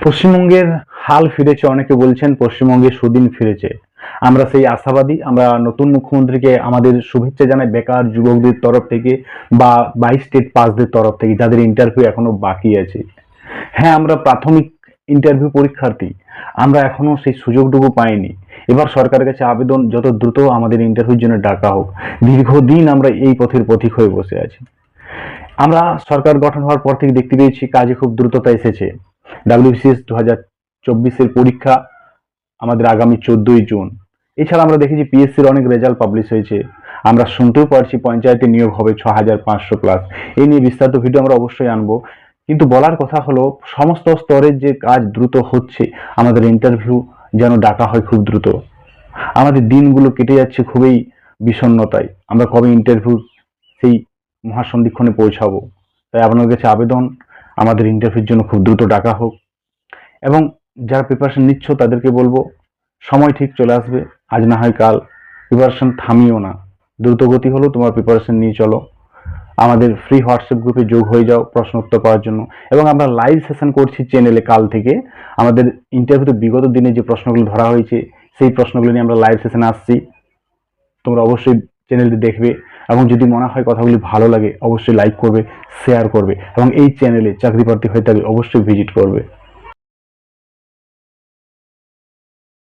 পশ্চিমবঙ্গের হাল ফিরেছে, অনেকে বলছেন পশ্চিমবঙ্গে সুদিন ফিরেছে। আমরা সেই আশাবাদী। আমরা নতুন মুখ্যমন্ত্রীকে আমাদের শুভেচ্ছা জানাই বেকার যুবকদের তরফ থেকে বা 22 স্টেট পাসদের তরফ থেকে যাদের ইন্টারভিউ এখনো বাকি আছে। হ্যাঁ, আমরা প্রাথমিক ইন্টারভিউ পরীক্ষার্থী, আমরা এখনো সেই সুযোগটুকু পাইনি। এবার সরকারের কাছে আবেদন যত দ্রুত আমাদের ইন্টারভিউর জন্য ডাকা হোক। দীর্ঘদিন আমরা এই পথের পথিক হয়ে বসে আছি। আমরা সরকার গঠন হওয়ার পর থেকে দেখতে পেয়েছি কাজে খুব দ্রুততা এসেছে। ডাব্লিউবিসিএস 2024-এর পরীক্ষা আমাদের আগামী 14ই জুন। এছাড়া আমরা দেখেছি পিএসসির অনেক রেজাল্ট পাবলিশ হয়েছে। আমরা শুনতেও পারছি পঞ্চায়েতে নিয়োগ হবে 6500 প্লাস। এই নিয়ে বিস্তারিত ভিডিও আমরা অবশ্যই আনবো। কিন্তু বলার কথা হলো সমস্ত স্তরের যে কাজ দ্রুত হচ্ছে, আমাদের ইন্টারভিউ যেন ডাকা হয় খুব দ্রুত। আমাদের দিনগুলো কেটে যাচ্ছে খুবই বিষণ্ণতায়। আমরা কবে ইন্টারভিউ সেই মহাসন্ধিক্ষণে পৌঁছাবো? তাই আপনার কাছে আবেদন আমাদের ইন্টারভিউর জন্য খুব দ্রুত ডাকা হোক। এবং যারা প্রিপারেশন নিচ্ছ তাদেরকে বলবো সময় ঠিক চলে আসবে, আজ না হয় কাল। প্রিপারেশন থামিও না, দ্রুত গতি হলেও তোমার প্রিপারেশন নিয়ে চলো। আমাদের ফ্রি হোয়াটসঅ্যাপ গ্রুপে যোগ হয়ে যাও প্রশ্ন উত্তর পাওয়ার জন্য। এবং আমরা লাইভ সেশন করছি চ্যানেলে কাল থেকে। আমাদের ইন্টারভিউতে বিগত দিনে যে প্রশ্নগুলো ধরা হয়েছে সেই প্রশ্নগুলো নিয়ে আমরা লাইভ সেশনে আসছি। তোমরা অবশ্যই চ্যানেলটি দেখবে এবং যদি মনে হয় কথাগুলি ভালো লাগে অবশ্যই লাইক করবে, শেয়ার করবে এবং এই চ্যানেলে চাকরি প্রার্থী হয়ে থাকলে অবশ্যই ভিজিট করবে।